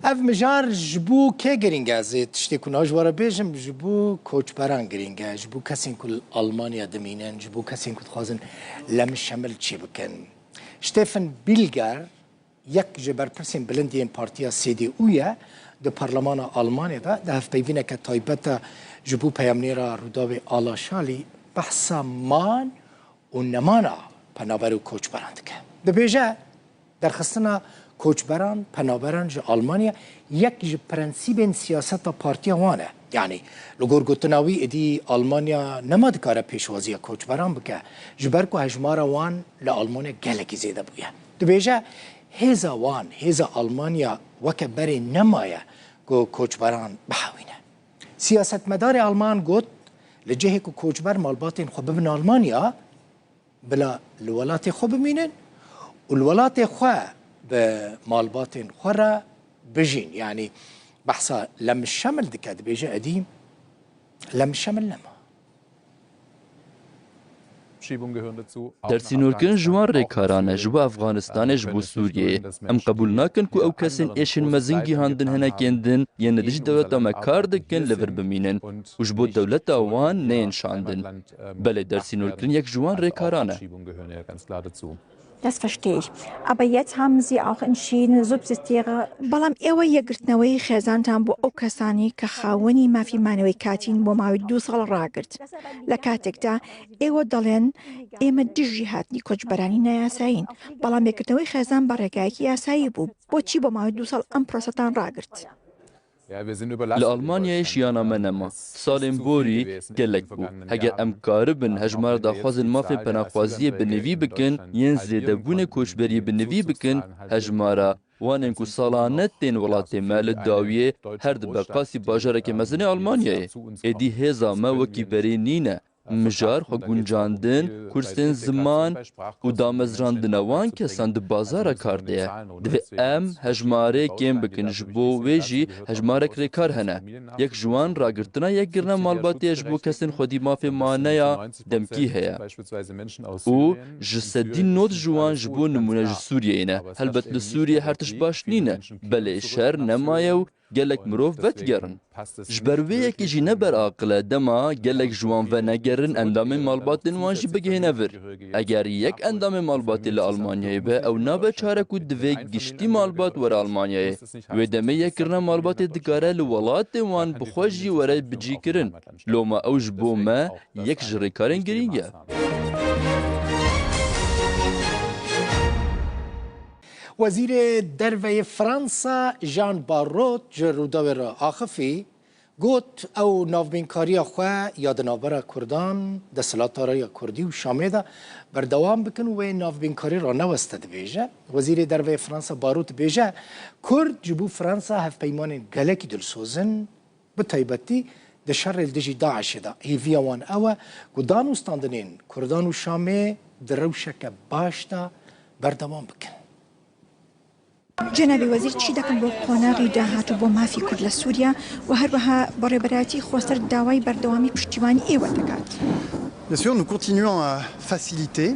اف مجار جبو که گرینگه زید تشتی کناج وارا بیجم جبو کوچبران گرینگه جبو کسین کل آلمانیا دمینن جبو کسین کل خوازن لم شمل چی بکن شتفن بیلگر یک جبر پرسین بلندین پارتیا CDU ده پارلمان آلمانی ده هف پیوینه که تایبت جبو پیامنیرا روداوی آلاشالی بحثا مان و نمانا پنابر و کوچبران دکه ده بیجه در خستنا کوچبران پنابران جو آلمانیا یک جو پرنسیب سیاست پارتیا وانه یعنی لگور گوتناوی ادی آلمانیا نماد کاره پیشوازی کوچبران بکه جبر کو هجمارا وان لآلمانیا گلکی زیده بویه دو بیجه هزا وان هزا آلمانیا وکه بری نمایه گو کوچبران بحوینه سیاست مدار آلمان گوت لجهه کو کوچبر مالباتین خو ببن آلمانیا بلا الولات خو بمینن والولات خو بمالبات خورا بجين يعني بحثا لم الشمل دكاد بيجي قديم لم الشمل لما در سینورکن جوان ریکارانه جبو افغانستان جبو سوریه ام قبول ناکن کو او کسین ایشن مزنگی هاندن هنه کندن یا ندج دولت اما کار دکن لور بمینن و جبو دولت اوان نینشاندن بله در سینورکن یک جوان ریکارانه Das verstehe ich. Aber jetzt haben Sie auch entschieden, subsidiäre... بەڵام ئێوە یەکگرتنەوەی خێزانتان بۆ ئەو کەسانی کە خاوەنی مافی مانەوەی کاتین بۆ ماوەی 2 ساڵ ڕاگرت. لە کاتێکدا ئێوە دەڵێن ئێمە دژی هاتنی کۆچبەرانی نایاسایین. بەڵام یەکگرتنەوەی خێزان بە ڕێگایەکی یاسایی بوو. بۆچی بۆ ماوەی 2 ساڵ ئەم پرۆسەتان ڕاگرت؟ لآلمانیا شیانا منما سالم بوری گلک بو هگر ام کاربن هجمار دا خوازن مافی پناخوازی بنوی بکن ین زیده بون کوچبری بنوی بکن هجمارا وانن کو سالانت تین ولات مال داویه هر دبا قاسی باجارک مزن آلمانیا ادی هزا ما وکی بری نینه مجار خو گونجاندن کورسن زمان و دامزراندن وان کسان د بازار کار دیه دوی ام هجماره کم بکنج بو ویجی هجماره کری کار هنه یک جوان راگرتنا یک گرنه مالباتی اجبو کسین خودی مافی مانیا دمکی هیا و جسدی نوت جوان جبو نمونه جسوریه اینه هلبت لسوریه هرتش باش نینه بله شهر نمایه گلک مروف بد گرن جبرویه که جی نبر آقله دما گلک جوان و نگرن اندام مالبات نوانجی بگه نور اگر یک اندام مالباتی لآلمانیای به او نابه چاره کود دوی گشتی مالبات ور آلمانیای و دمه یکرنا مالبات دکاره لولات وان بخوشی وره بجی کرن لوما اوج بو ما یک جری کارن گرینگه وزیر دروی فرانسا جان باروت جروداوی را آخفی گوت او نافبینکاری خواه یادنابر کردان دستلاتارای کردی و شامی ده بردوام بکن و نافبینکاری را نوسته بیجه وزیر دروی فرانسا باروت بیجه کرد جبو فرانسا هف پیمان گلکی دلسوزن به تایبتی ده شر الدجی داعش ده هیویا وان اوه گودان استاندنین کردان و شامی در روشک باش ده بردوام بکن جنابی وزیر چی دکن بۆ قۆناغی داهاتوو بۆ مافی کورد لە سووریا و هەروەها بەڕێبەرایەتی خۆسەر داوای بەردەوامی پشتیوانی ئێوە دەکات. Bien sûr, nous continuons à faciliter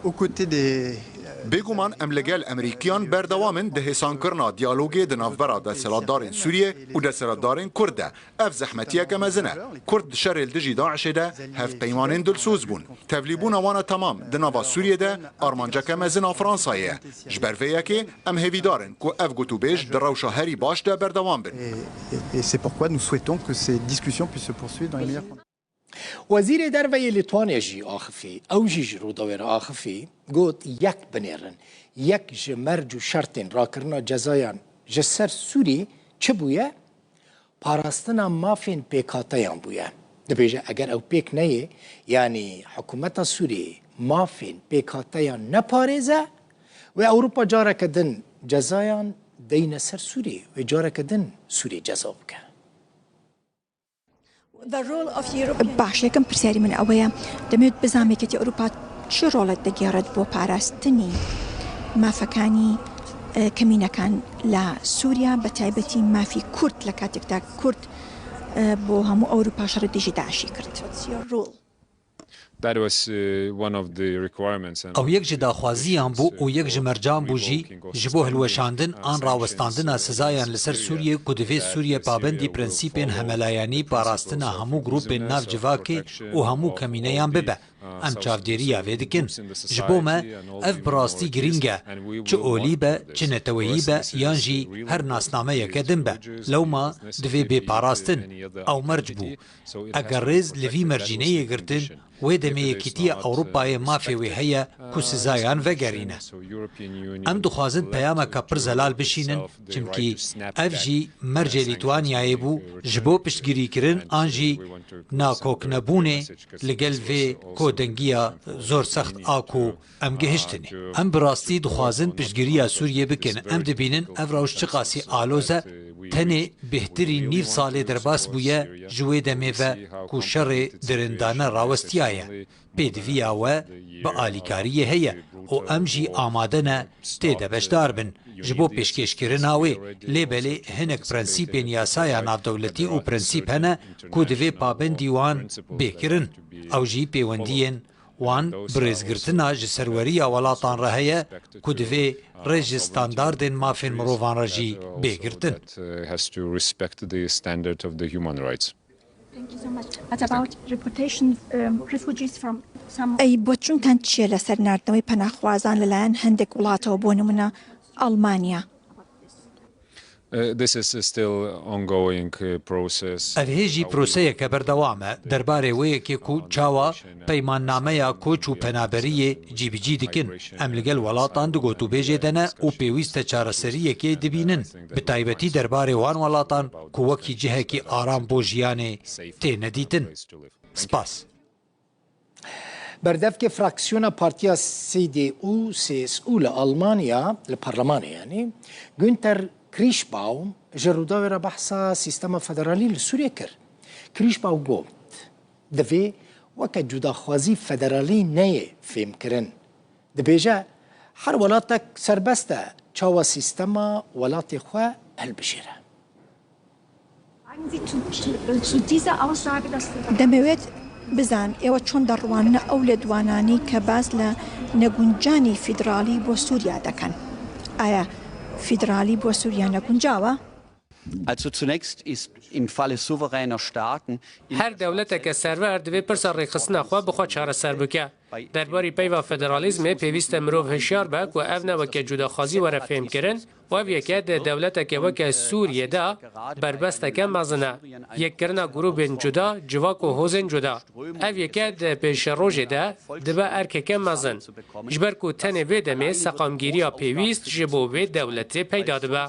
aux côtés des بێگومان ئەم لەگەل ئەمریکیان بەردەوامن دەهێسانکردنا دیالۆگێ di navbera desthilatdarên Sûriye û desthilatdarên Kurd de. Ev zehmetiyeke mezin e. Kurd di şerê dijî Daişê de hevpeymanên dilsûz bûn. Tevlîbûna wan e temam di nava Sûriyê de armanceke mezin a Fransayê ye. Ji ber vê yekê em hêvîdarin ku ev gotûbêj di rewşa herî baş de berdewam bin. Et c'est pourquoi nous souhaitons que ces discussions puissent se poursuivre dans les meilleures conditions. وزیر دروی لیتوانیا جی آخفی او جی روداوی را آخفی گوت یک بنیرن یک جمرج و شرطین را کرنا جزایان جسر سوری چه بویه؟ پاراستنا مافین پیکاتایان بویه دبیجه اگر او پیک نیه یعنی حکومت سوری مافین پیکاتایان نپارزه و اوروپا جاره کدن جزایان دین سر سوری و جاره کدن سوری جزا بکن باش یەکەم پرسیاری من ئەوەیە دەمەوێت بزانێتی ئەوروپا چ ڕۆڵێک دەگێڕێت بۆ پاراستنی مافەکانی کەمینەکان لە سووریا بە تایبەتی مافی کورد لە کاتێکدا کورد بۆ هەموو ئەوروپا شەڕ دژی داعشی کرد. ئەو یەک ji daxwaziyan bû û yek ji mercan bû jî ji bo hilweşandin an rawestandina sizayan li ser Sûriyê ku divê Sûriye pabendî prensîpên hemelayanî parastina hemû grûpên nav civakê û hemû kemîneyan bibe. Em çavdêriya vê dikin. Ji bo me ev bi rastî giring e. Çi olî be, çi neteweyî be yan jî her nasnameyeke din be. Lewma divê bêparastin. Ew merc bû. Eger rêz li vî mercîneyê girtin, wê demê Yekîtiya Ewropayê mafê wê heye ku sizayan vegerîne. Em dixwazin peyameka pir zelal bişînin çimkî ev jî mercê Lîtwanyayê bû ji bo piştgirîkirin an jî nakoknebûnê li gel vê kodengiya zor sext a ku em gihiştinê. Em bi rastî dixwazin piştgiriya Sûriyê bikin. Em dibînin ev rewş çi qasî aloz e tenê bêhtirî nîv salê derbas bûye ji wê demê ve ku şerê dirindane rawestiyaye. Pêdiviya we bi alîkariyê heye û em jî amade ne têde beşdar bin. Ji bo pêşkêşkirina wê lêbelê hinek prensîpên yasaya navdewletî û prensîp hene ku divê pabendî wan bêkirin. Ew jî pêwendiyên wan bi rêzgirtina ji serweriya welatan re heye ku divê rê ji standardên mafên mirovan re jî bêgirtin. ئەی بۆچونتان چییە لەسەر ناردنەوەی پەناخوازان لەلایەن هەندێک وڵاتەوە بۆ نمونە ئەڵمانیا؟ Ev hêjî proseyeke berdewam e derbarê wêyekê ku çawa peymannameya koç û penaberiyê cîbicî dikin. Em li gel welatan di gotûbêjê de ne û pêwîst e çareseriyekê dibînin. Bi taybetî derbarê wan welatan ku wekî cihekî aram bo jiyanê tê nedîtin. Spas. بردفك فراكسيونا بارتيا CDU CSU لألمانيا البرلمان يعني جونتر كريشباوم جروداوي بحثا سيستم فدرالي لسوريا كر كريشباو قوت دفي وكا جدا خوازي فدرالي نيه فهم كرن دبيجا هر ولاتك سربستا چاوا سيستم ولاتي خوا البشيره دەمەوێت بزان ئێوە چۆن دەڕوانە ئەو لێدوانانی کە باز لە نەگونجانی فیدرالی بۆ سووریا دەکەن. ئایا فیدرالی بۆ سووریا نەگونجاوە؟ هەر دەولەتێکە سەرڤەر دەبێت پرسە ڕێخستنە خوا بخوا چارەسەر بکە. دەرباری پەیوا فێدرالیزمê پێویستە مرۆڤ هشیار بە و ئەv نەوەکە جوداخوازی وەرە فێمکردن و یەکێ دەولەتێکە وەکە سووریەدا بربەستەکە مەزنە یەککردنا گروپên cuda civak û hozên cuda. Ev yekê di pêşerojê de dibe erkeke mezin. Ji ber ku tenê vê demê seqamgiriya pêwîst ji bo vê dewletê peyda dibe.